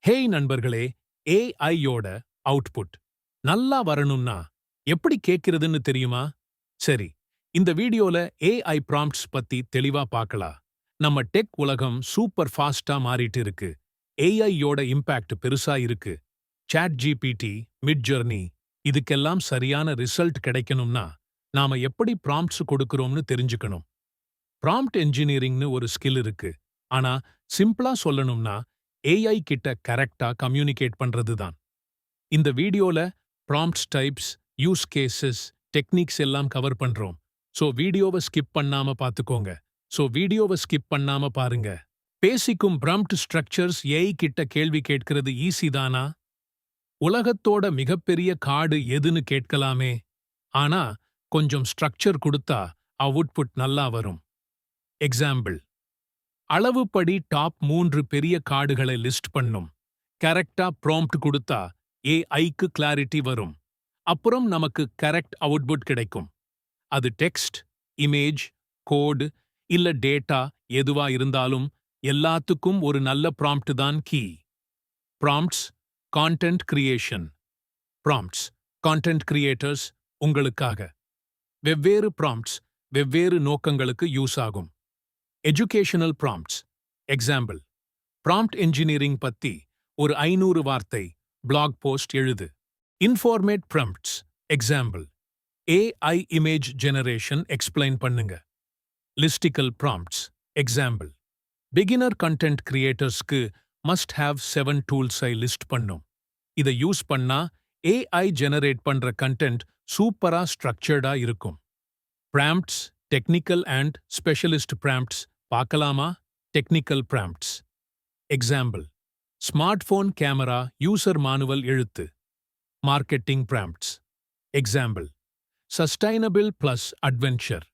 Hey நண்பர்களே, ஏஐயோட output நல்லா வரணும்னா எப்படி கேட்கிறதுன்னு தெரியுமா? சரி, இந்த வீடியோல ஏஐ ப்ராம்ப்ட்ஸ் பத்தி தெளிவா பார்க்கலாம். நம்ம டெக் உலகம் சூப்பர் ஃபாஸ்டா மாறிட்டு இருக்கு. ஏஐயோட இம்பாக்ட் பெருசா இருக்கு. சாட் ஜிபிடி, மிட் ஜர்னி இதுக்கெல்லாம் சரியான ரிசல்ட் கிடைக்கணும்னா நாம எப்படி ப்ராம்ப்ட்ஸ் கொடுக்கிறோம்னு தெரிஞ்சுக்கணும். ப்ராம்ப்ட் என்ஜினியரிங்னு ஒரு ஸ்கில் இருக்கு. ஆனா சிம்பிளா சொல்லணும்னா ஏஐ கிட்ட கரெக்டா கம்யூனிகேட் பண்றது தான். இந்த வீடியோல prompts types, use cases, techniques எல்லாம் கவர் பண்றோம். வீடியோவை ஸ்கிப் பண்ணாம பாருங்க. பேசிக்கும் ப்ராம்ப்ட் ஸ்ட்ரக்சர்ஸ் ஏஐ கிட்ட கேள்வி கேட்கிறது ஈஸி தானா? உலகத்தோட மிகப்பெரிய காடு எதுன்னு கேட்கலாமே. ஆனா கொஞ்சம் ஸ்ட்ரக்சர் கொடுத்தா அவுட்புட் நல்லா வரும். எக்ஸாம்பிள், அளவுப்படி டாப் 3 பெரிய கார்டுகளை லிஸ்ட் பண்ணும். கரெக்டா ப்ராம்ப்ட் கொடுத்தா ஏஐக்கு கிளாரிட்டி வரும். அப்புறம் நமக்கு கரெக்ட் அவுட்புட் கிடைக்கும். அது டெக்ஸ்ட், இமேஜ், கோடு இல்ல டேட்டா எதுவா இருந்தாலும் எல்லாத்துக்கும் ஒரு நல்ல ப்ராம்ப்ட் தான் key. Prompts, content creation. Prompts, content creators உங்களுக்காக. வெவ்வேறு ப்ராம்ப்ட்ஸ் வெவ்வேறு நோக்கங்களுக்கு யூஸ் ஆகும். Educational prompts. Example, prompt engineering பத்தி ஒரு 500 வார்த்தை பிளாக் போஸ்ட் எழுது. Informative prompts. Example, AI image generation explain பண்ணுங்க. Listicle prompts. Example, beginner content கிரியேட்டர்ஸ்க்கு மஸ்ட் ஹேவ் 7 டூல்ஸை லிஸ்ட் பண்ணும். இதை யூஸ் பண்ணா ஏஐ ஜெனரேட் பண்ற கண்டென்ட் சூப்பரா ஸ்ட்ரக்சர்டா இருக்கும். Prompts, technical and specialist prompts பார்க்கலாமா? Technical prompts. Example, smartphone camera user manual எழுத்து. Marketing prompts. Example, sustainable plus adventure.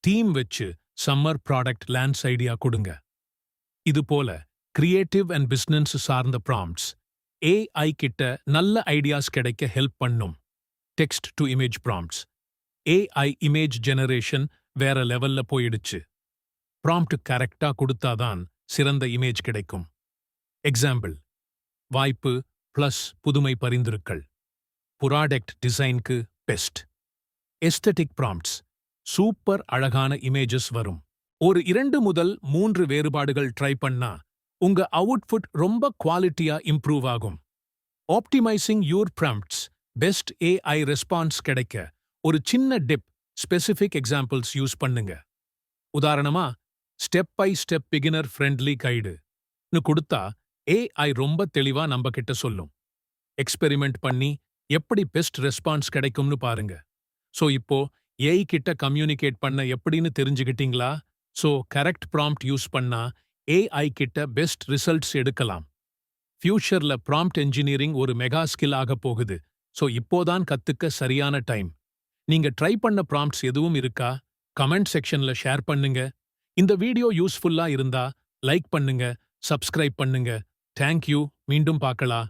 Theme வச்சு சம்மர் ப்ராடக்ட் லான்ச் ஐடியா கொடுங்க. இதுபோல கிரியேட்டிவ் அண்ட் பிசினஸ் சார்ந்த ப்ராம்ப்ட்ஸ் ஏஐ கிட்ட நல்ல ஐடியாஸ் கிடைக்க ஹெல்ப் பண்ணும். Text to image prompts. AI image generation வேற லெவல்ல போயிடுச்சு. ப்ராம்ப்ட் கரெக்டா கொடுத்தாதான் சிறந்த இமேஜ் கிடைக்கும். எக்ஸாம்பிள், வாய்ப்பு பிளஸ் புதுமை பரிந்துரைகள். ப்ராடக்ட் டிசைனுக்கு பெஸ்ட். Aesthetic prompts. சூப்பர் அழகான இமேஜஸ் வரும். ஒரு 2 முதல் 3 வேறுபாடுகள் ட்ரை பண்ணா உங்க அவுட்புட் ரொம்ப குவாலிட்டியா இம்ப்ரூவ் ஆகும். Optimising your prompts. Best AI response கிடைக்க ஒரு சின்ன டிப், ஸ்பெசிஃபிக் எக்ஸாம்பிள்ஸ் யூஸ் பண்ணுங்க. உதாரணமா, step by step beginner friendly கைடுன்னு கொடுத்தா ஏஐ ரொம்ப தெளிவா நம்ம கிட்ட சொல்லும். எக்ஸ்பெரிமெண்ட் பண்ணி எப்படி பெஸ்ட் ரெஸ்பான்ஸ் கிடைக்கும்னு பாருங்க. இப்போ ஏஐ கிட்ட கம்யூனிகேட் பண்ண எப்படின்னு தெரிஞ்சுக்கிட்டீங்களா? கரெக்ட் ப்ராம்ப்ட் யூஸ் பண்ணா ஏஐ கிட்ட பெஸ்ட் ரிசல்ட்ஸ் எடுக்கலாம். ஃபியூச்சர்ல ப்ராம்ப்ட் என்ஜினியரிங் ஒரு மெகா ஸ்கில் ஆக போகுது. இப்போதான் கத்துக்க சரியான டைம். நீங்க ட்ரை பண்ண ப்ராம்ப்ட்ஸ் எதுவும் இருக்கா? கமெண்ட் செக்ஷன்ல ஷேர் பண்ணுங்க. இந்த வீடியோ யூஸ்ஃபுல்லா இருந்தா லைக் பண்ணுங்க, சப்ஸ்கிரைப் பண்ணுங்க. தேங்க்யூ. மீண்டும் பார்க்கலாம்.